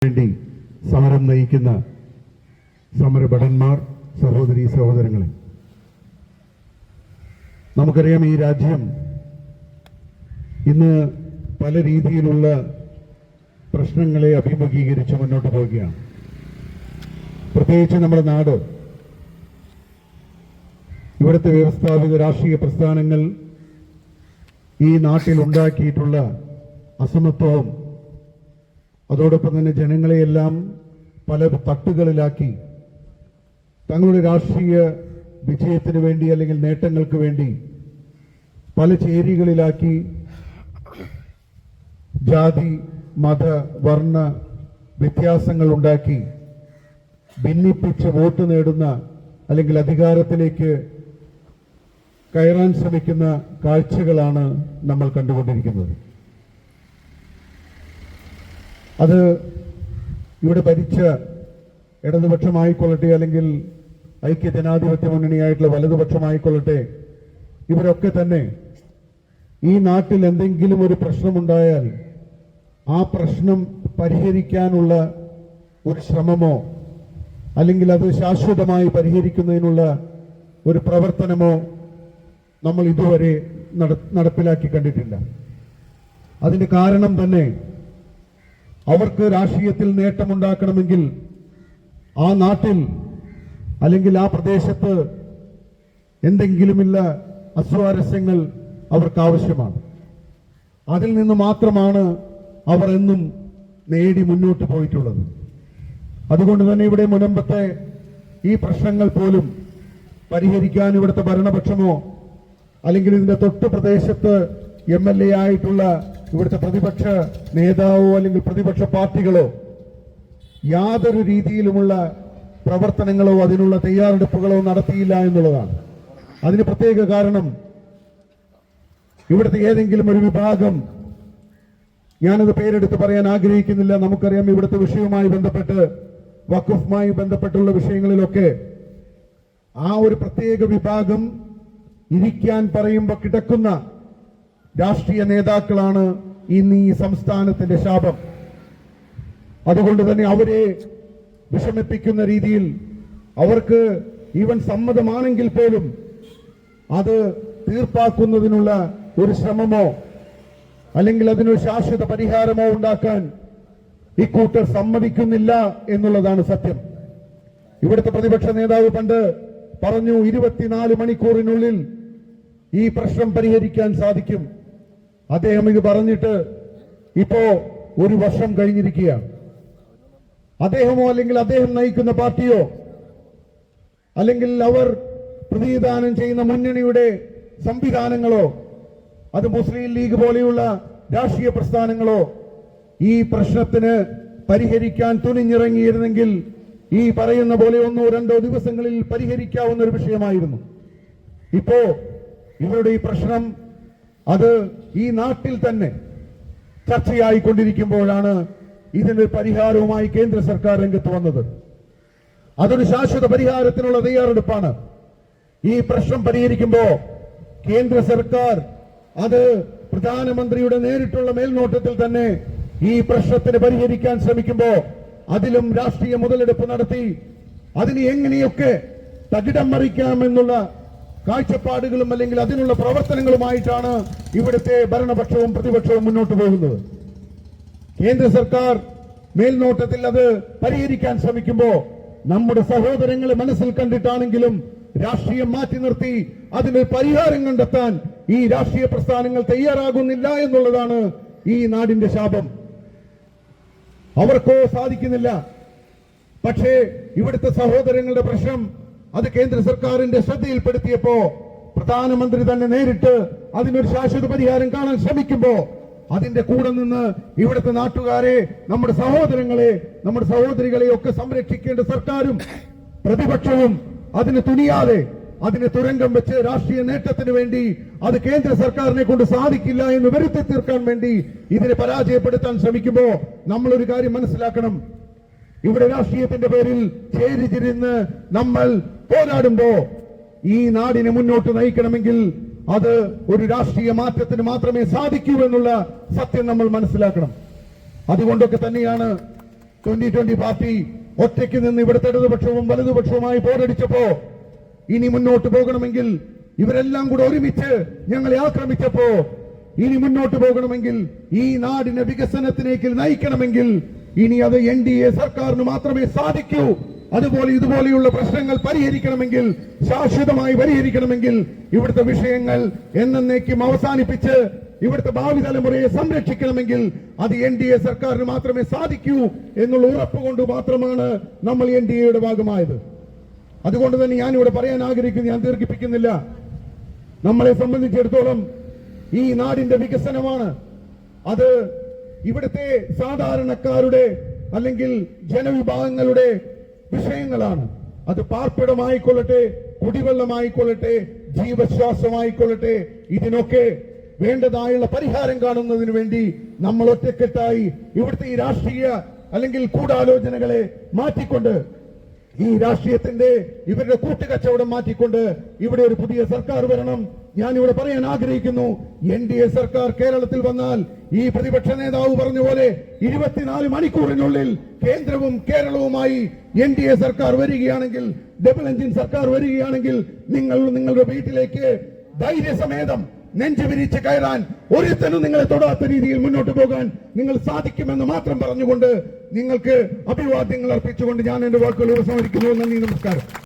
വേണ്ടി സമരം നയിക്കുന്ന സമരഭടന്മാർ, സഹോദരീ സഹോദരങ്ങളെ, നമുക്കറിയാം ഈ രാജ്യം ഇന്ന് പല രീതിയിലുള്ള പ്രശ്നങ്ങളെ അഭിമുഖീകരിച്ച് മുന്നോട്ട് പോവുകയാണ്. പ്രത്യേകിച്ച് നമ്മുടെ നാട്, ഇവിടുത്തെ വ്യവസ്ഥാപിത രാഷ്ട്രീയ പ്രസ്ഥാനങ്ങൾ ഈ നാട്ടിൽ ഉണ്ടാക്കിയിട്ടുള്ള അസമത്വവും അതോടൊപ്പം തന്നെ ജനങ്ങളെയെല്ലാം പല തട്ടുകളിലാക്കി തങ്ങളുടെ രാഷ്ട്രീയ വിജയത്തിന് വേണ്ടി അല്ലെങ്കിൽ നേട്ടങ്ങൾക്ക് വേണ്ടി പല ചേരികളിലാക്കി ജാതി, മത, വർണ്ണ വ്യത്യാസങ്ങൾ ഉണ്ടാക്കി ഭിന്നിപ്പിച്ച് വോട്ട് നേടുന്ന അല്ലെങ്കിൽ അധികാരത്തിലേക്ക് കയറാൻ ശ്രമിക്കുന്ന കാഴ്ചകളാണ് നമ്മൾ കണ്ടുകൊണ്ടിരിക്കുന്നത്. അത് ഇവിടെ ഭരിച്ച ഇടതുപക്ഷമായിക്കൊള്ളട്ടെ അല്ലെങ്കിൽ ഐക്യ ജനാധിപത്യ മുന്നണിയായിട്ടുള്ള വലതുപക്ഷമായിക്കൊള്ളട്ടെ, ഇവരൊക്കെ തന്നെ ഈ നാട്ടിൽ എന്തെങ്കിലും ഒരു പ്രശ്നമുണ്ടായാൽ ആ പ്രശ്നം പരിഹരിക്കാനുള്ള ഒരു ശ്രമമോ അല്ലെങ്കിൽ അത് ശാശ്വതമായി പരിഹരിക്കുന്നതിനുള്ള ഒരു പ്രവർത്തനമോ നമ്മൾ ഇതുവരെ നടപ്പിലാക്കി കണ്ടിട്ടില്ല. അതിന്റെ കാരണം തന്നെ അവർക്ക് രാഷ്ട്രീയത്തിൽ നേട്ടമുണ്ടാക്കണമെങ്കിൽ ആ നാട്ടിൽ അല്ലെങ്കിൽ ആ പ്രദേശത്ത് എന്തെങ്കിലുമില്ല അസ്വാരസ്യങ്ങൾ അവർക്ക് ആവശ്യമാണ്. അതിൽ നിന്ന് മാത്രമാണ് അവർ എന്നും നേടി മുന്നോട്ട് പോയിട്ടുള്ളത്. അതുകൊണ്ട് തന്നെ ഇവിടെ മുനമ്പത്തെ ഈ പ്രശ്നങ്ങൾ പോലും പരിഹരിക്കാൻ ഇവിടുത്തെ ഭരണപക്ഷമോ അല്ലെങ്കിൽ ഇതിന്റെ തൊട്ട് പ്രദേശത്ത് MLA ആയിട്ടുള്ള ഇവിടുത്തെ പ്രതിപക്ഷ നേതാവോ അല്ലെങ്കിൽ പ്രതിപക്ഷ പാർട്ടികളോ യാതൊരു രീതിയിലുമുള്ള പ്രവർത്തനങ്ങളോ അതിനുള്ള തയ്യാറെടുപ്പുകളോ നടത്തിയില്ല എന്നുള്ളതാണ്. അതിന് പ്രത്യേക കാരണം ഇവിടുത്തെ ഏതെങ്കിലും ഒരു വിഭാഗം, ഞാനത് പേരെടുത്ത് പറയാൻ ആഗ്രഹിക്കുന്നില്ല, നമുക്കറിയാം ഇവിടുത്തെ വിഷയവുമായി ബന്ധപ്പെട്ട് വഖഫുമായി ബന്ധപ്പെട്ടുള്ള വിഷയങ്ങളിലൊക്കെ ആ ഒരു പ്രത്യേക വിഭാഗം ഇരിക്കാൻ പറയുമ്പോൾ കിടക്കുന്ന രാഷ്ട്രീയ നേതാക്കളാണ് ഇന്ന് ഈ സംസ്ഥാനത്തിന്റെ ശാപം. അതുകൊണ്ട് തന്നെ അവരെ വിഷമിപ്പിക്കുന്ന രീതിയിൽ അവർക്ക് ഈവൻ സമ്മതമാണെങ്കിൽ പോലും അത് തീർപ്പാക്കുന്നതിനുള്ള ഒരു ശ്രമമോ അല്ലെങ്കിൽ അതിനൊരു ശാശ്വത പരിഹാരമോ ഉണ്ടാക്കാൻ ഇക്കൂട്ടർ സമ്മതിക്കുന്നില്ല എന്നുള്ളതാണ് സത്യം. ഇവിടുത്തെ പ്രതിപക്ഷ നേതാവ് പണ്ട് പറഞ്ഞു 24 മണിക്കൂറിനുള്ളിൽ ഈ പ്രശ്നം പരിഹരിക്കാൻ സാധിക്കും. അദ്ദേഹം ഇത് പറഞ്ഞിട്ട് ഇപ്പോ 1 വർഷം കഴിഞ്ഞിരിക്കുകയാണ്. അദ്ദേഹമോ അല്ലെങ്കിൽ അദ്ദേഹം നയിക്കുന്ന പാർട്ടിയോ അല്ലെങ്കിൽ അവർ പ്രതിനിധാനം ചെയ്യുന്ന മുന്നണിയുടെ സംവിധാനങ്ങളോ അത് മുസ്ലിം ലീഗ് പോലെയുള്ള രാഷ്ട്രീയ പ്രസ്ഥാനങ്ങളോ ഈ പ്രശ്നത്തിന് പരിഹരിക്കാൻ തുനിഞ്ഞിറങ്ങിയിരുന്നെങ്കിൽ ഈ പറയുന്ന പോലെ 1-2 ദിവസങ്ങളിൽ പരിഹരിക്കാവുന്ന ഒരു വിഷയമായിരുന്നു. ഇപ്പോ ഇവരുടെ ഈ പ്രശ്നം അത് ഈ നാട്ടിൽ തന്നെ ചർച്ചയായിക്കൊണ്ടിരിക്കുമ്പോഴാണ് ഇതിനൊരു പരിഹാരവുമായി കേന്ദ്ര സർക്കാർ രംഗത്ത് വന്നത്. അതൊരു ശാശ്വത പരിഹാരത്തിനുള്ള തയ്യാറെടുപ്പാണ്. ഈ പ്രശ്നം പരിഹരിക്കുമ്പോ കേന്ദ്ര സർക്കാർ അത് പ്രധാനമന്ത്രിയുടെ നേരിട്ടുള്ള മേൽനോട്ടത്തിൽ തന്നെ ഈ പ്രശ്നത്തിന് പരിഹരിക്കാൻ ശ്രമിക്കുമ്പോ അതിലും രാഷ്ട്രീയ മുതലെടുപ്പ് നടത്തി അതിന് എങ്ങനെയൊക്കെ തകിടം മറിക്കാമെന്നുള്ള കാഴ്ചപ്പാടുകളും അല്ലെങ്കിൽ അതിനുള്ള പ്രവർത്തനങ്ങളുമായിട്ടാണ് ഇവിടുത്തെ ഭരണപക്ഷവും പ്രതിപക്ഷവും മുന്നോട്ട് പോകുന്നത്. കേന്ദ്ര സർക്കാർ മേൽനോട്ടത്തിൽ അത് പരിഹരിക്കാൻ ശ്രമിക്കുമ്പോ നമ്മുടെ സഹോദരങ്ങളെ മനസ്സിൽ കണ്ടിട്ടാണെങ്കിലും രാഷ്ട്രീയം മാറ്റി നിർത്തി അതിന് പരിഹാരം കണ്ടെത്താൻ ഈ രാഷ്ട്രീയ പ്രസ്ഥാനങ്ങൾ തയ്യാറാകുന്നില്ല എന്നുള്ളതാണ് ഈ നാടിന്റെ ശാപം. അവർക്കോ സാധിക്കുന്നില്ല. പക്ഷേ ഇവിടുത്തെ സഹോദരങ്ങളുടെ പ്രശ്നം അത് കേന്ദ്ര സർക്കാരിന്റെ ശ്രദ്ധയിൽപ്പെടുത്തിയപ്പോ പ്രധാനമന്ത്രി തന്നെ നേരിട്ട് അതിനൊരു ശാശ്വത പരിഹാരം കാണാൻ ശ്രമിക്കുമ്പോ അതിന്റെ കൂടെ നിന്ന് ഇവിടുത്തെ നാട്ടുകാരെ, നമ്മുടെ സഹോദരങ്ങളെ, നമ്മുടെ സഹോദരികളെ ഒക്കെ സംരക്ഷിക്കേണ്ട സർക്കാരും പ്രതിപക്ഷവും അതിന് തുനിയാതെ അതിനെ തുരങ്കം വെച്ച് രാഷ്ട്രീയ നേട്ടത്തിന് വേണ്ടി അത് കേന്ദ്ര സർക്കാരിനെ കൊണ്ട് സാധിക്കില്ല എന്ന് വരുത്തി തീർക്കാൻ വേണ്ടി ഇതിനെ പരാജയപ്പെടുത്താൻ ശ്രമിക്കുമ്പോ നമ്മളൊരു കാര്യം മനസ്സിലാക്കണം. ഇവിടെ രാഷ്ട്രീയത്തിന്റെ പേരിൽ ചേരിതിരിഞ്ഞ് നമ്മൾ പോരാടുമ്പോ ഈ നാടിനെ മുന്നോട്ട് നയിക്കണമെങ്കിൽ അത് ഒരു രാഷ്ട്രീയ മാറ്റത്തിന് മാത്രമേ സാധിക്കൂ എന്നുള്ള സത്യം നമ്മൾ മനസ്സിലാക്കണം. അതുകൊണ്ടൊക്കെ തന്നെയാണ് 2020 പാർട്ടി ഒറ്റയ്ക്ക് നിന്ന് ഇവിടുത്തെ ഇടതുപക്ഷവും വലതുപക്ഷവുമായി പോരടിച്ചപ്പോ ഇനി മുന്നോട്ട് പോകണമെങ്കിൽ ഇവരെല്ലാം കൂടെ ഒരുമിച്ച് ഞങ്ങളെ ആക്രമിച്ചപ്പോ ഇനി മുന്നോട്ട് പോകണമെങ്കിൽ ഈ നാടിനെ വികസനത്തിലേക്ക് നയിക്കണമെങ്കിൽ ഇനി അത് NDA സർക്കാരിന് മാത്രമേ സാധിക്കൂ. അതുപോലെ ഇതുപോലെയുള്ള പ്രശ്നങ്ങൾ പരിഹരിക്കണമെങ്കിൽ, ശാശ്വതമായി പരിഹരിക്കണമെങ്കിൽ, ഇവിടുത്തെ വിഷയങ്ങൾ എന്നേക്കും അവസാനിപ്പിച്ച് ഇവിടുത്തെ ഭാവി തലമുറയെ സംരക്ഷിക്കണമെങ്കിൽ അത് NDA സർക്കാരിന് മാത്രമേ സാധിക്കൂ എന്നുള്ള ഉറപ്പുകൊണ്ട് മാത്രമാണ് നമ്മൾ NDAയുടെ ഭാഗമായത്. അതുകൊണ്ട് തന്നെ ഞാനിവിടെ പറയാൻ ആഗ്രഹിക്കുന്നു, ഞാൻ ദീർഘിപ്പിക്കുന്നില്ല. നമ്മളെ സംബന്ധിച്ചിടത്തോളം ഈ നാടിന്റെ വികസനമാണ്, അത് ഇവിടുത്തെ സാധാരണക്കാരുടെ അല്ലെങ്കിൽ ജനവിഭാഗങ്ങളുടെ വിഷയങ്ങളാണ്. അത് പാർപ്പിടമായിക്കൊള്ളട്ടെ, കുടിവെള്ളമായിക്കൊള്ളട്ടെ, ജീവശ്വാസമായിക്കൊള്ളട്ടെ, ഇതിനൊക്കെ വേണ്ടതായുള്ള പരിഹാരം കാണുന്നതിന് വേണ്ടി നമ്മൾ ഒറ്റക്കെട്ടായി ഇവിടുത്തെ ഈ രാഷ്ട്രീയ അല്ലെങ്കിൽ ഗൂഢാലോചനകളെ മാറ്റിക്കൊണ്ട്, ഈ രാഷ്ട്രീയത്തിന്റെ ഇവരുടെ കൂട്ടുകച്ചവടം മാറ്റിക്കൊണ്ട് ഇവിടെ ഒരു പുതിയ സർക്കാർ വരണം. ഞാനിവിടെ പറയാൻ ആഗ്രഹിക്കുന്നു, NDA സർക്കാർ കേരളത്തിൽ വന്നാൽ ഈ പ്രതിപക്ഷ നേതാവ് പറഞ്ഞ പോലെ 24 മണിക്കൂറിനുള്ളിൽ കേന്ദ്രവും കേരളവുമായി NDA സർക്കാർ വരികയാണെങ്കിൽ, ഡബിൾ എഞ്ചിൻ സർക്കാർ വരികയാണെങ്കിൽ നിങ്ങളുടെ വീട്ടിലേക്ക് ധൈര്യസമേതം നെഞ്ചു വിരിച്ച് കയറാൻ ഒരുത്തനും നിങ്ങളെ തൊടാത്ത രീതിയിൽ മുന്നോട്ട് പോകാൻ നിങ്ങൾ സാധിക്കുമെന്ന് മാത്രം പറഞ്ഞുകൊണ്ട് നിങ്ങൾക്ക് അഭിവാദ്യങ്ങൾ അർപ്പിച്ചുകൊണ്ട് ഞാൻ എന്റെ വാക്കുകൾ ഉപസംഹരിക്കുന്നു. നന്ദി, നമസ്കാരം.